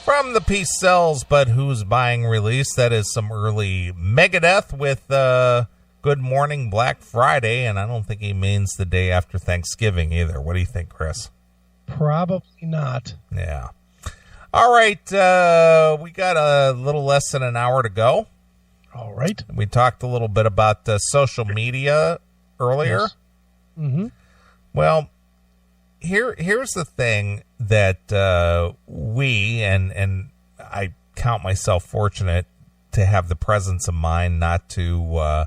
From the Peace Sells, But Who's Buying release, that is some early Megadeth with Good Morning Black Friday, and I don't think he means the day after Thanksgiving either. What do you think, Chris? Probably not. Yeah. All right, we got a little less than an hour to go. All right. We talked a little bit about social media earlier. Yes. Mm-hmm. Well, here's the thing that we, and I count myself fortunate to have the presence of mind not to,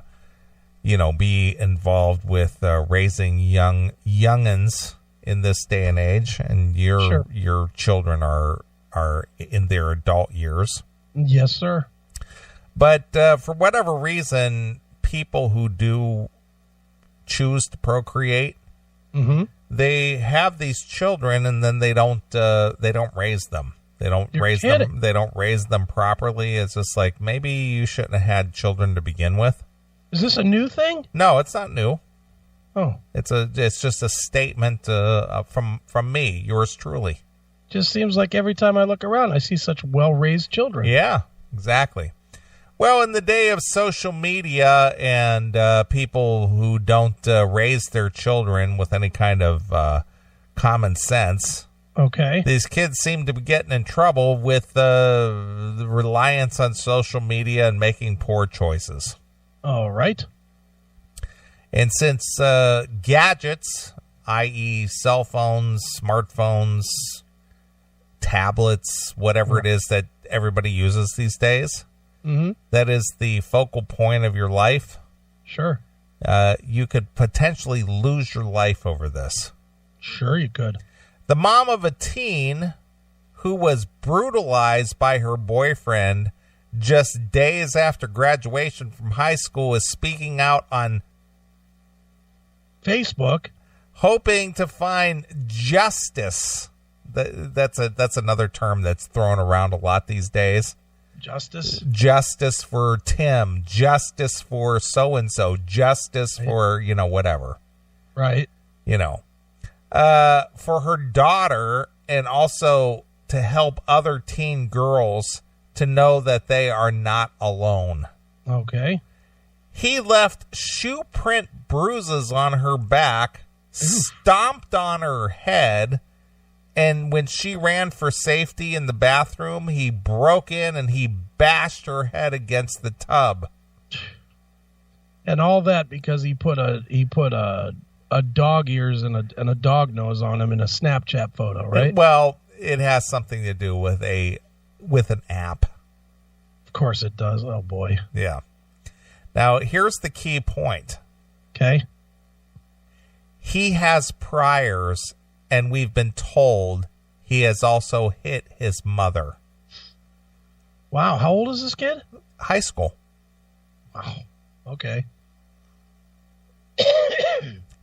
be involved with raising youngins in this day and age, and your children are in their adult years. Yes, sir. But for whatever reason, people who do choose to procreate, mm-hmm. they have these children, and then they don't raise them. They don't raise them. They don't raise them properly. It's just like, maybe you shouldn't have had children to begin with. Is this a new thing? No, it's not new. Oh, it's just a statement from me, yours truly. Just seems like every time I look around, I see such well-raised children. Yeah, exactly. Well, in the day of social media and people who don't raise their children with any kind of common sense, okay, these kids seem to be getting in trouble with the reliance on social media and making poor choices. All right. And since gadgets, i.e. cell phones, smartphones, tablets, whatever it is that everybody uses these days, mm-hmm. that is the focal point of your life. Sure. You could potentially lose your life over this. Sure you could. The mom of a teen who was brutalized by her boyfriend just days after graduation from high school is speaking out on Facebook, hoping to find justice. That's another term that's thrown around a lot these days. Justice for Tim, justice for so-and-so, justice for, whatever. Right. For her daughter, and also to help other teen girls to know that they are not alone. Okay. He left shoe print bruises on her back, stomped on her head, and when she ran for safety in the bathroom, he broke in and he bashed her head against the tub. And all that because he put a dog ears and a dog nose on him in a Snapchat photo, right? Well, it has something to do with an app. Of course it does. Oh boy. Yeah. Now, here's the key point. Okay. He has priors, and we've been told he has also hit his mother. Wow. How old is this kid? High school. Wow. Okay.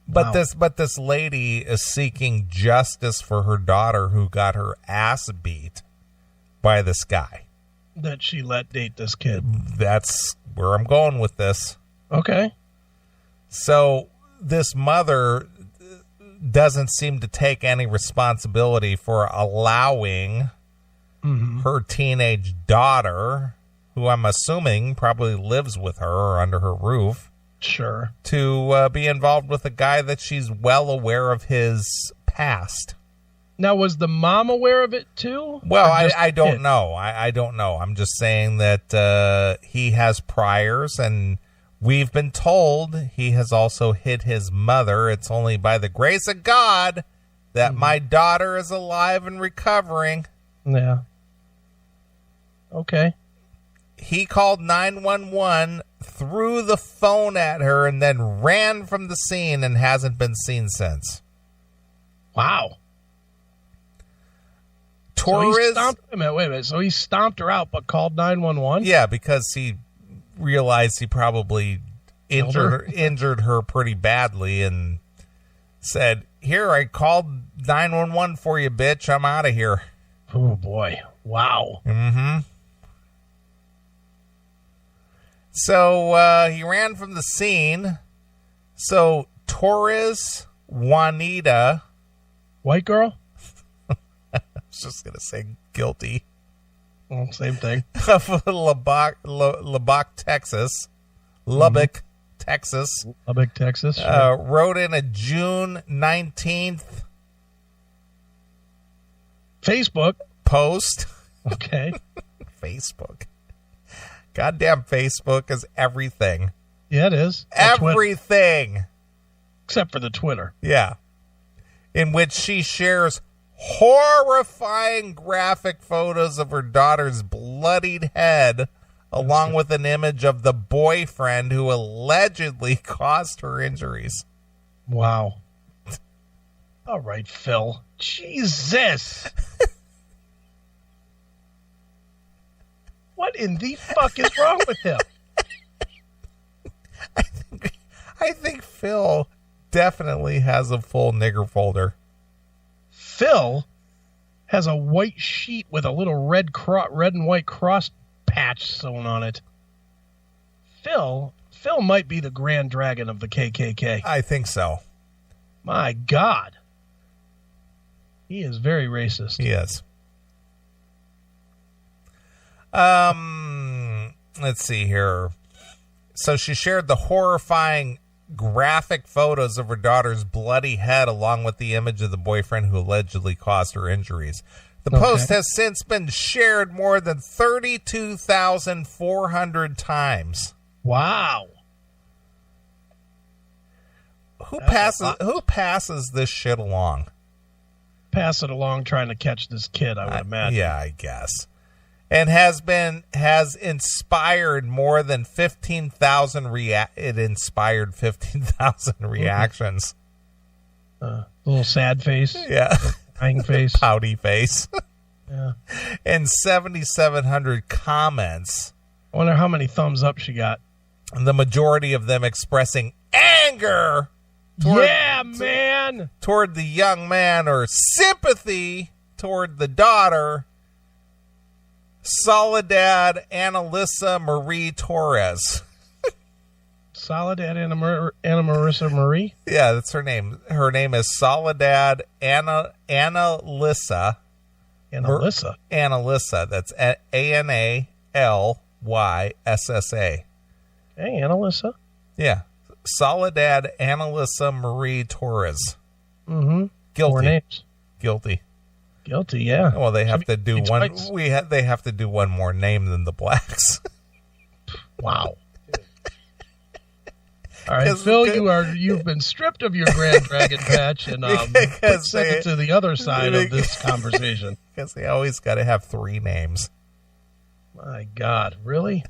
But this lady is seeking justice for her daughter who got her ass beat by this guy. That she let date this kid. That's where I'm going with this. Okay. So this mother doesn't seem to take any responsibility for allowing her teenage daughter, who I'm assuming probably lives with her or under her roof, sure, to be involved with a guy that she's well aware of his past. Now, was the mom aware of it too? Well, I don't know. I don't know. I'm just saying that he has priors, and we've been told he has also hit his mother. It's only by the grace of God that my daughter is alive and recovering. Yeah. Okay. He called 911, threw the phone at her, and then ran from the scene and hasn't been seen since. Wow. Torres. Wait a minute. So he stomped her out, but called 911? Yeah, because he realized he probably injured her pretty badly and said, "Here, I called 911 for you, bitch. I'm out of here." Oh, boy. Wow. Mm-hmm. So he ran from the scene. So Torres Juanita. White girl? I was just going to say guilty. Well, same thing. of Lubbock, Texas. Lubbock, Texas. Lubbock, Texas. Sure. Wrote in a June 19th Facebook post. Okay. Facebook. Goddamn Facebook is everything. Yeah, it is. Everything. Except for the Twitter. Yeah. In which she shares horrifying graphic photos of her daughter's bloodied head, along with an image of the boyfriend who allegedly caused her injuries. Wow. All right, Phil. Jesus. What in the fuck is wrong with him? I think Phil definitely has a full nigger folder. Phil has a white sheet with a little red and white cross patch sewn on it. Phil might be the Grand Dragon of the KKK. I think so. My God. He is very racist. He is. Let's see here. So she shared the horrifying graphic photos of her daughter's bloody head along with the image of the boyfriend who allegedly caused her injuries. The post has since been shared more than 32,400 times. Wow. Who passes this shit along? Pass it along trying to catch this kid, I would imagine. Yeah, I guess. And has inspired more than 15,000 it inspired 15,000 reactions. Little sad face. Yeah. Crying face. Pouty face. Yeah. And 7,700 comments. I wonder how many thumbs up she got. And the majority of them expressing anger toward the young man, or sympathy toward the daughter, Soledad Annalisa Marie Torres. Soledad Anna Marissa Marie? Yeah, that's her name. Her name is Soledad Annalisa. Annalisa. That's Analyssa. Hey, Annalisa. Yeah. Soledad Annalisa Marie Torres. Mm-hmm. Guilty. 4 names. Guilty, yeah. Well, they have to do one. They have to do one more name than the blacks. Wow. All right, Phil, you've been stripped of your Grand Dragon patch, and send it to the other side of this conversation. Because they always got to have 3 names. My God, really?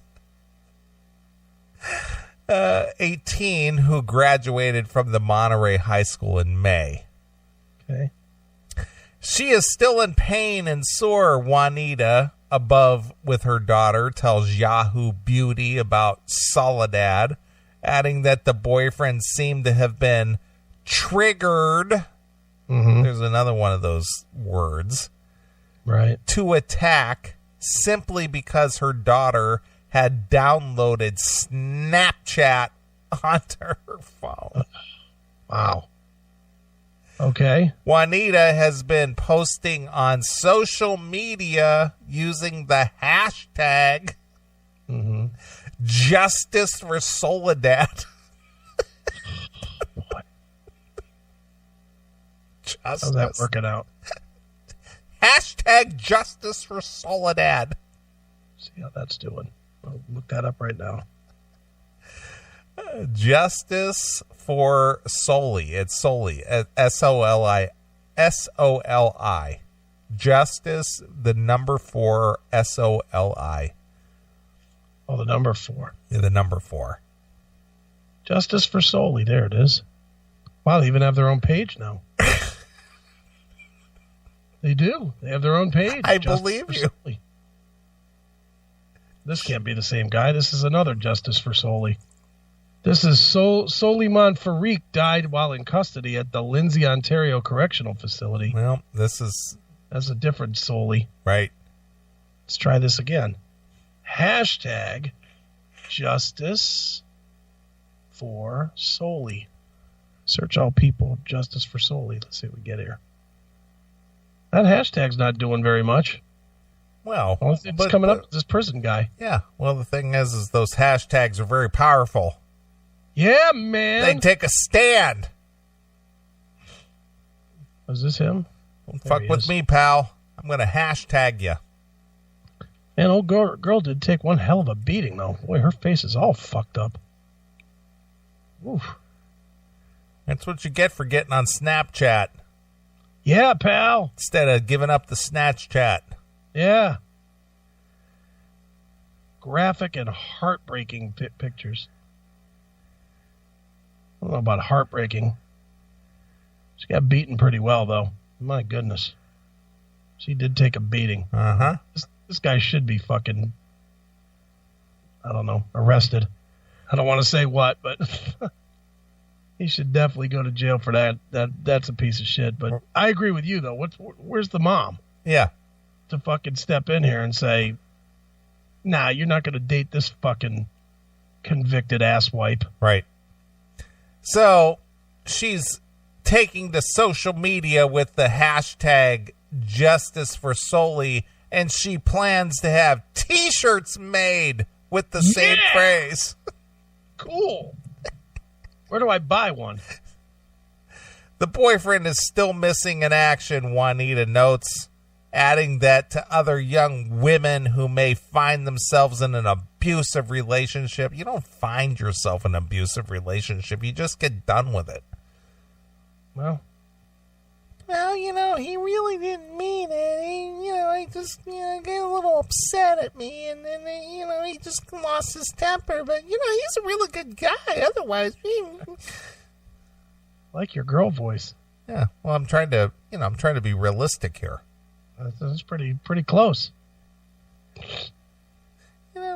18 who graduated from the Monterey High School in May. Okay. She is still in pain and sore, Juanita, above with her daughter, tells Yahoo Beauty about Soledad, adding that the boyfriend seemed to have been triggered. Mm-hmm. There's another one of those words. Right. To attack simply because her daughter had downloaded Snapchat onto her phone. Wow. Okay. Juanita has been posting on social media using the hashtag Justice for Soledad. How's that working out? Hashtag Justice for Soledad. See how that's doing. I'll look that up right now. Justice for Soli. It's Soli. S-O-L-I. S-O-L-I. Justice, the number 4, S-O-L-I. Oh, the number 4. Yeah, the number 4. Justice for Soli. There it is. Wow, they even have their own page now. They do. They have their own page. I believe you. Soli. This can't be the same guy. This is another Justice for Soli. This is Soliman Farik died while in custody at the Lindsay, Ontario Correctional Facility. Well, that's a different Soli. Right. Let's try this again. Hashtag Justice for Soli. Search all people. Justice for Soli. Let's see what we get here. That hashtag's not doing very much. Well, It's coming up with this prison guy. Yeah. Well, the thing is those hashtags are very powerful. Yeah, man. They take a stand. Was this him? Don't fuck with me, pal. I'm going to hashtag you. Man, old girl did take one hell of a beating, though. Boy, her face is all fucked up. Oof. That's what you get for getting on Snapchat. Yeah, pal. Instead of giving up the Snatch Chat. Yeah. Graphic and heartbreaking pictures. I don't know about heartbreaking. She got beaten pretty well, though. My goodness. She did take a beating. Uh-huh. This guy should be fucking, I don't know, arrested. I don't want to say what, but he should definitely go to jail for that. That's a piece of shit. But I agree with you, though. Where's the mom? Yeah. To fucking step in here and say, nah, you're not going to date this fucking convicted asswipe. Right. So she's taking to social media with the hashtag Justice for Soli, and she plans to have T-shirts made with the same phrase. Cool. Where do I buy one? The boyfriend is still missing in action, Juanita notes, adding that to other young women who may find themselves in an abusive relationship. You don't find yourself in an abusive relationship. You just get done with it. Well, he really didn't mean it. I just, got a little upset at me, and then, he just lost his temper. But, he's a really good guy otherwise. like your girl voice. Yeah, well, I'm trying to be realistic here. That's pretty close.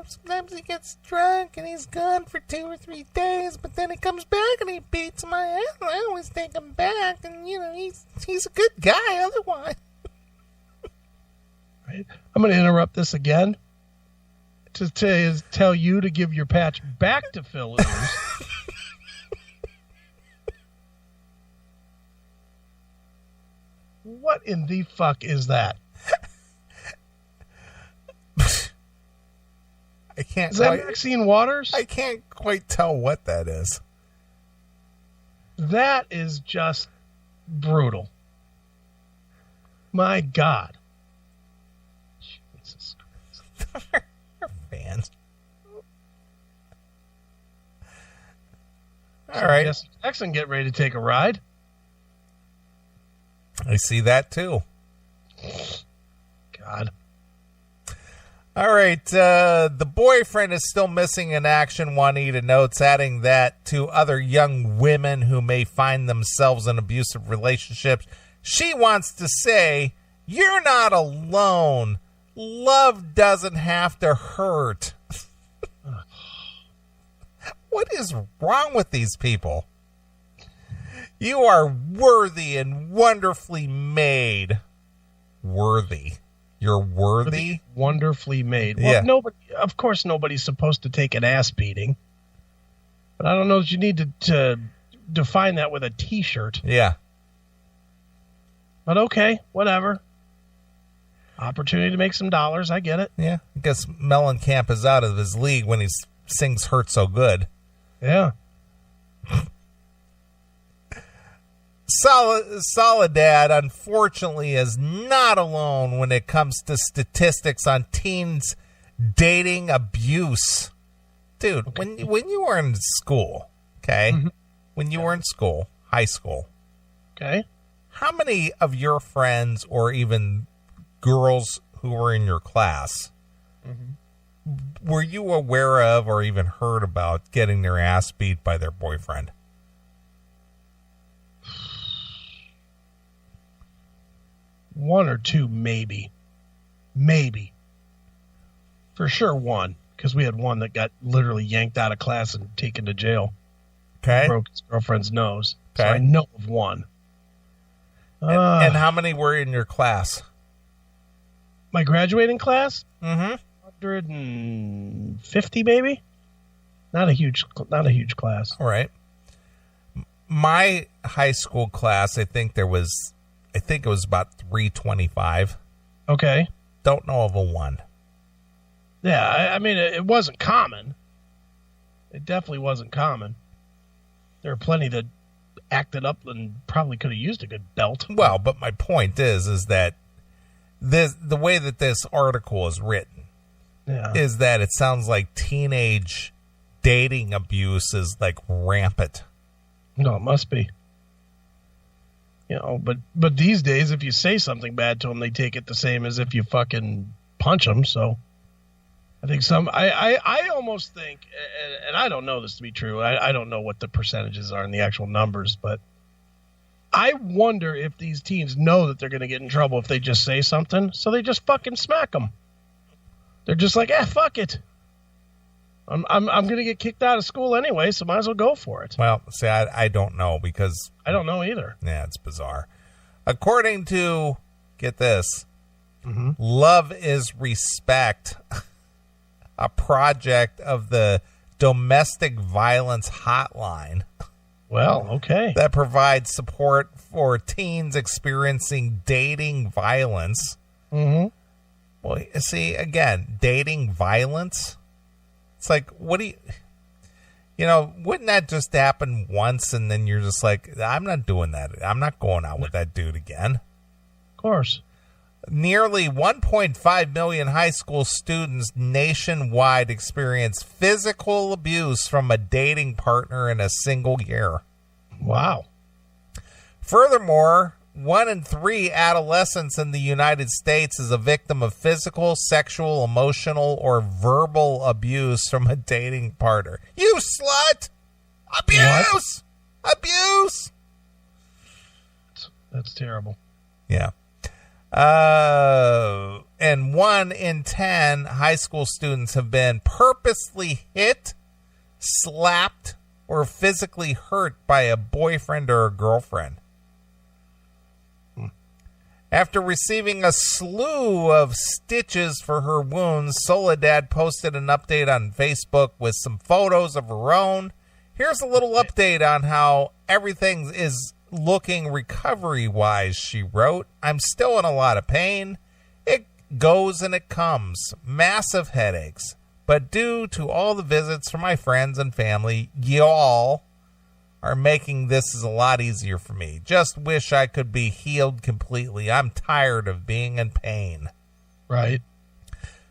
Sometimes he gets drunk and he's gone for 2 or 3 days, but then he comes back and he beats my ass. I always take him back, and he's a good guy otherwise. Right. I'm going to interrupt this again to tell you to give your patch back to Phil Lewis. What in the fuck is that? Is that Maxine Waters? I can't quite tell what that is. That is just brutal. My God. Jesus Christ. Fans. All right. Yes, Jackson, get ready to take a ride. I see that too. God. All right, the boyfriend is still missing in action, Juanita notes, adding that to other young women who may find themselves in abusive relationships. She wants to say, you're not alone. Love doesn't have to hurt. What is wrong with these people? You are worthy and wonderfully made. Worthy. You're worthy? Wonderfully made. Well, yeah. Of course, nobody's supposed to take an ass beating. But I don't know that you need to define that with a T-shirt. Yeah. But okay, whatever. Opportunity to make some dollars. I get it. Yeah. I guess Mellencamp is out of his league when he sings Hurt So Good. Yeah. Soledad, unfortunately, is not alone when it comes to statistics on teens dating abuse. Dude, okay. when you were in school, okay? Mm-hmm. When you were in school, high school, okay, how many of your friends or even girls who were in your class were you aware of or even heard about getting their ass beat by their boyfriend? One or two, maybe. For sure one, because we had one that got literally yanked out of class and taken to jail. Okay. Broke his girlfriend's nose. Okay. So I know of one. And how many were in your class? My graduating class? 150 maybe? Not a huge class. All right. My high school class, I think it was about 325. Okay. don't know of a one. Yeah, I mean, it wasn't common. It definitely wasn't common. There are plenty that acted up and probably could have used a good belt. Well, but my point is that the way that this article is written is that it sounds like teenage dating abuse is like rampant. No, it must be. You know, but these days, if you say something bad to them, they take it the same as if you fucking punch them. So I think I almost think, and I don't know this to be true. I don't know what the percentages are in the actual numbers, but I wonder if these teens know that they're going to get in trouble if they just say something, so they just fucking smack them. They're just like, fuck it. I'm going to get kicked out of school anyway, so might as well go for it. Well, see, I don't know because I don't know either. Yeah, it's bizarre. According to, get this, Love is Respect, a project of the Domestic Violence Hotline. Well, okay. That provides support for teens experiencing dating violence. Mm-hmm. Well, see, again, dating violence? It's like, what do you know, wouldn't that just happen once and then you're just like, I'm not doing that. I'm not going out with that dude again. Of course. Nearly 1.5 million high school students nationwide experience physical abuse from a dating partner in a single year. Wow. Furthermore, 1 in 3 adolescents in the United States is a victim of physical, sexual, emotional, or verbal abuse from a dating partner. You slut! Abuse! What? Abuse! That's terrible. Yeah. And 1 in 10 high school students have been purposely hit, slapped, or physically hurt by a boyfriend or a girlfriend. After receiving a slew of stitches for her wounds, Soledad posted an update on Facebook with some photos of her own. Here's a little update on how everything is looking recovery-wise, she wrote. I'm still in a lot of pain. It goes and it comes. Massive headaches. But due to all the visits from my friends and family, y'all are making this a lot easier for me. Just wish I could be healed completely. I'm tired of being in pain. Right.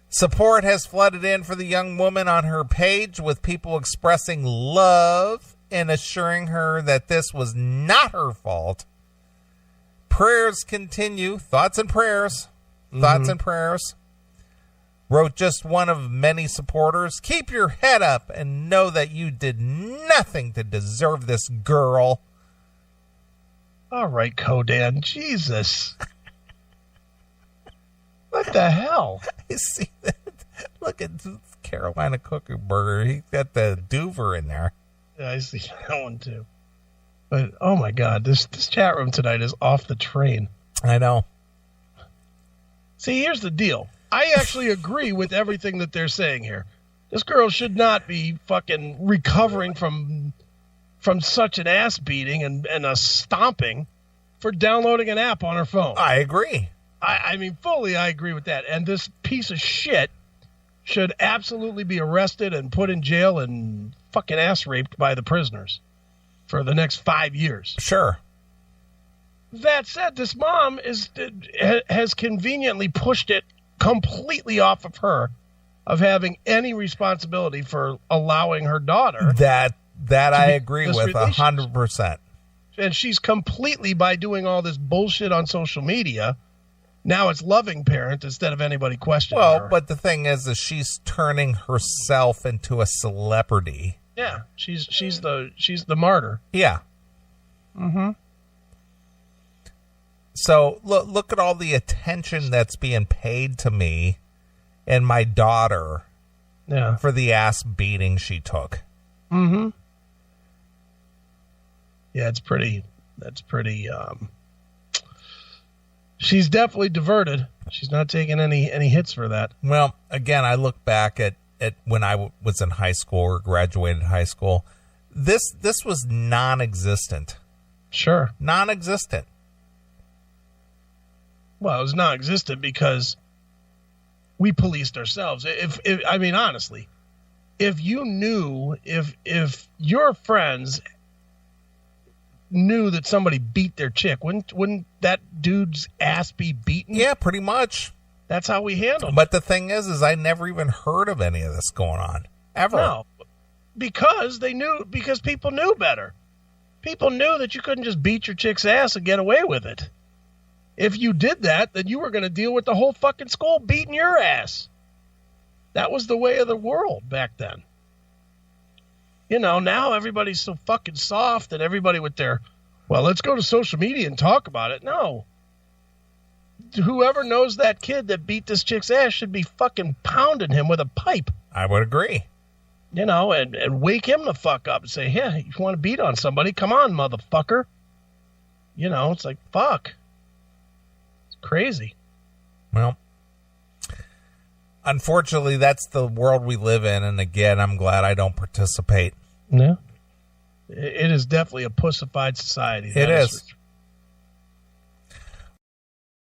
Support has flooded in for the young woman on her page, with people expressing love and assuring her that this was not her fault. Prayers continue. Thoughts and prayers. Thoughts and prayers. Wrote just one of many supporters. Keep your head up and know that you did nothing to deserve this, girl. All right, Kodan. Jesus. What the hell? You see that? Look at Carolina Cookie Burger. He got the Doover in there. Yeah, I see that one too. But oh my God, this chat room tonight is off the train. I know. See, here's the deal. I actually agree with everything that they're saying here. This girl should not be fucking recovering from such an ass beating and a stomping for downloading an app on her phone. I agree. I mean, fully I agree with that. And this piece of shit should absolutely be arrested and put in jail and fucking ass raped by the prisoners for the next 5 years. Sure. That said, this mom has conveniently pushed it completely off of her of having any responsibility for allowing her daughter. That I agree with 100%. And she's completely, by doing all this bullshit on social media, now it's loving parent instead of anybody questioning her. Well, but the thing is she's turning herself into a celebrity. Yeah, she's the martyr. Yeah. Mm-hmm. So look at all the attention that's being paid to me and my daughter for the ass beating she took. Mm-hmm. Yeah, that's pretty, she's definitely diverted. She's not taking any hits for that. Well, again, I look back at when I was in high school or graduated high school. This was non-existent. Sure. Non-existent. Well, it was non-existent because we policed ourselves. If I mean, honestly, if you knew, if your friends knew that somebody beat their chick, wouldn't that dude's ass be beaten? Yeah, pretty much. That's how we handled it. But the thing is I never even heard of any of this going on. Ever. No, because people knew better. People knew that you couldn't just beat your chick's ass and get away with it. If you did that, then you were going to deal with the whole fucking school beating your ass. That was the way of the world back then. You know, now everybody's so fucking soft and everybody with their, well, let's go to social media and talk about it. No. Whoever knows that kid that beat this chick's ass should be fucking pounding him with a pipe. I would agree. You know, and wake him the fuck up and say, yeah, you want to beat on somebody? Come on, motherfucker. You know, it's like, fuck. It's crazy. Well, unfortunately, that's the world we live in. And again, I'm glad I don't participate. Yeah. It is definitely a pussified society. It is.